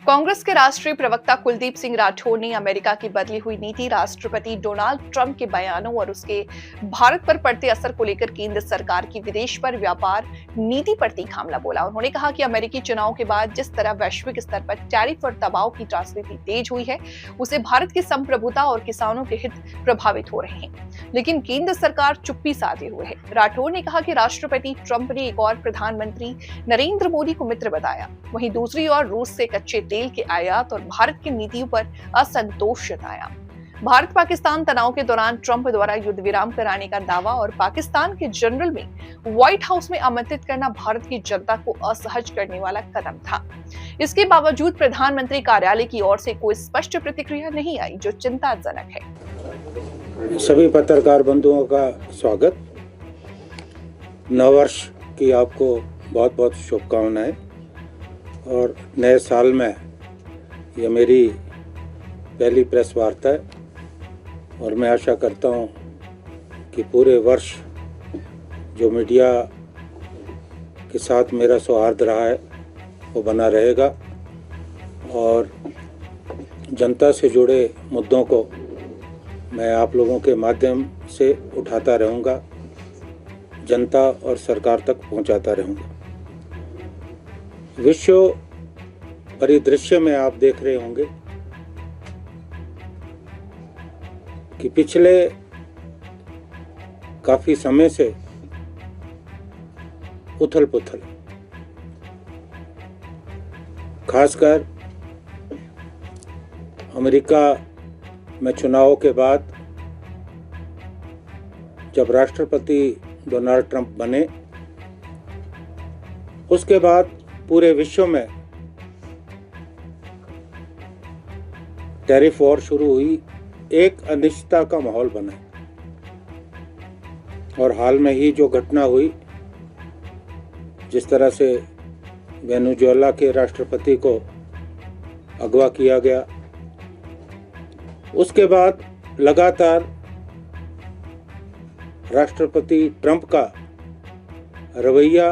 कांग्रेस के राष्ट्रीय प्रवक्ता कुलदीप सिंह राठौर ने अमेरिका की बदली हुई नीति, राष्ट्रपति डोनाल्ड ट्रंप के बयानों और उसके भारत पर पड़ते असर को लेकर केंद्र सरकार की विदेश पर व्यापार नीति पर तीखा हमला बोला। उन्होंने कहा कि अमेरिकी चुनाव के बाद जिस तरह वैश्विक स्तर पर टैरिफ और दबाव की राजनीति तेज हुई है, उससे भारत की संप्रभुता और किसानों के हित प्रभावित हो रहे हैं, लेकिन केंद्र सरकार चुप्पी साधे हुए है। राठौर ने कहा कि राष्ट्रपति ट्रंप ने एक और प्रधानमंत्री नरेंद्र मोदी को मित्र बताया, वहीं दूसरी ओर रूस से कच्चे तेल के आयात और भारत की नीतियों पर असंतोष जताया। भारत पाकिस्तान तनाव के दौरान ट्रंप द्वारा युद्ध विराम कराने का दावा और पाकिस्तान के जनरल में व्हाइट हाउस में आमंत्रित करना भारत की जनता को असहज करने वाला कदम था। इसके बावजूद प्रधानमंत्री कार्यालय की ओर से कोई स्पष्ट प्रतिक्रिया नहीं आई, जो चिंताजनक है। सभी पत्रकार बंधुओं का स्वागत। नववर्ष की आपको बहुत बहुत शुभकामनाएं और नए साल में यह मेरी पहली प्रेस वार्ता है और मैं आशा करता हूं कि पूरे वर्ष जो मीडिया के साथ मेरा सौहार्द रहा है वो बना रहेगा और जनता से जुड़े मुद्दों को मैं आप लोगों के माध्यम से उठाता रहूँगा, जनता और सरकार तक पहुँचाता रहूँगा। विश्व परिदृश्य में आप देख रहे होंगे कि पिछले काफी समय से उथल पुथल, खासकर अमेरिका में चुनाव के बाद जब राष्ट्रपति डोनाल्ड ट्रंप बने, उसके बाद पूरे विश्व में टैरिफ वॉर शुरू हुई, एक अनिश्चितता का माहौल बना और हाल में ही जो घटना हुई, जिस तरह से वेनेजुएला के राष्ट्रपति को अगवा किया गया, उसके बाद लगातार राष्ट्रपति ट्रंप का रवैया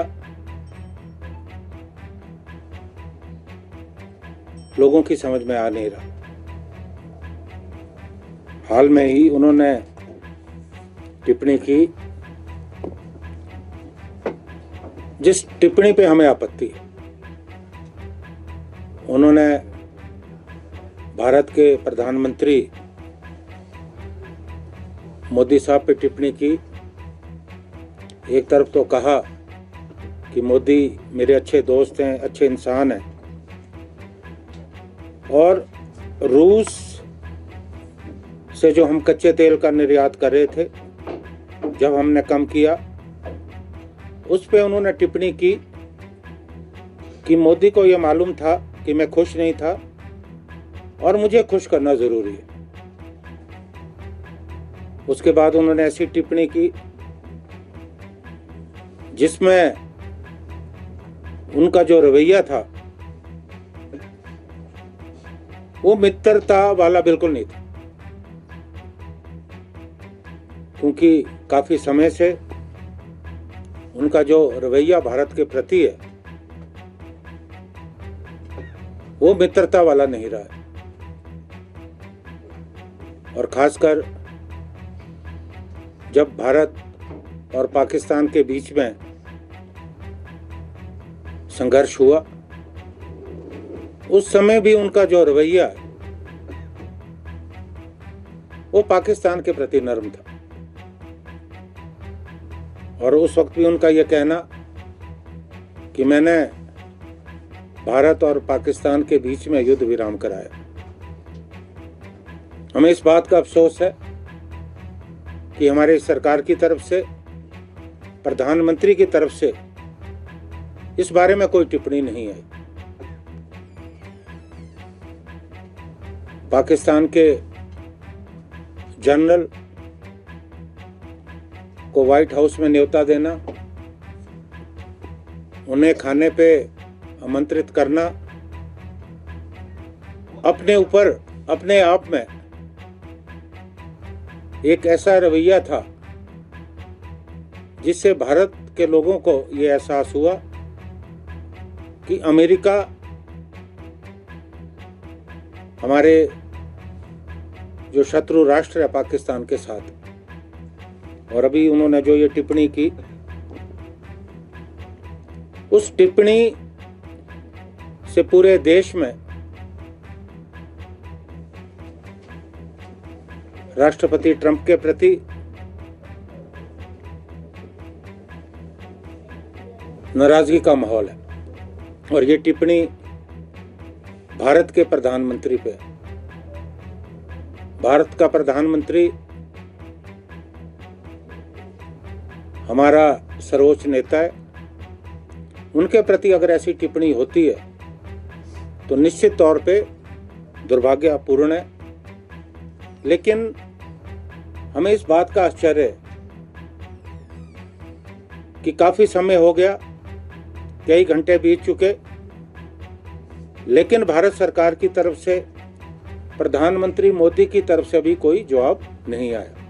लोगों की समझ में आ नहीं रहा। हाल में ही उन्होंने टिप्पणी की, जिस टिप्पणी पे हमें आपत्ति है। उन्होंने भारत के प्रधानमंत्री मोदी साहब पे टिप्पणी की। एक तरफ तो कहा कि मोदी मेरे अच्छे दोस्त हैं, अच्छे इंसान हैं, और रूस से जो हम कच्चे तेल का निर्यात कर रहे थे, जब हमने कम किया, उस पे उन्होंने टिप्पणी की कि मोदी को यह मालूम था कि मैं खुश नहीं था और मुझे खुश करना जरूरी है। उसके बाद उन्होंने ऐसी टिप्पणी की जिसमें उनका जो रवैया था वो मित्रता वाला बिल्कुल नहीं था, क्योंकि काफी समय से उनका जो रवैया भारत के प्रति है वो मित्रता वाला नहीं रहा है। और खासकर जब भारत और पाकिस्तान के बीच में संघर्ष हुआ, उस समय भी उनका जो रवैया है वो पाकिस्तान के प्रति नरम था। और उस वक्त भी उनका यह कहना कि मैंने भारत और पाकिस्तान के बीच में युद्ध विराम कराया। हमें इस बात का अफसोस है कि हमारी सरकार की तरफ से, प्रधानमंत्री की तरफ से इस बारे में कोई टिप्पणी नहीं आई। पाकिस्तान के जनरल को व्हाइट हाउस में न्योता देना, उन्हें खाने पे आमंत्रित करना, अपने ऊपर अपने आप में एक ऐसा रवैया था जिससे भारत के लोगों को ये एहसास हुआ कि अमेरिका हमारे जो शत्रु राष्ट्र है पाकिस्तान के साथ, और अभी उन्होंने जो ये टिप्पणी की, उस टिप्पणी से पूरे देश में राष्ट्रपति ट्रंप के प्रति नाराजगी का माहौल है। और ये टिप्पणी भारत के प्रधानमंत्री पे, भारत का प्रधानमंत्री हमारा सर्वोच्च नेता है, उनके प्रति अगर ऐसी टिप्पणी होती है तो निश्चित तौर पे दुर्भाग्यपूर्ण है। लेकिन हमें इस बात का आश्चर्य है कि काफी समय हो गया, कई घंटे बीत चुके, लेकिन भारत सरकार की तरफ से, प्रधानमंत्री मोदी की तरफ से भी कोई जवाब नहीं आया।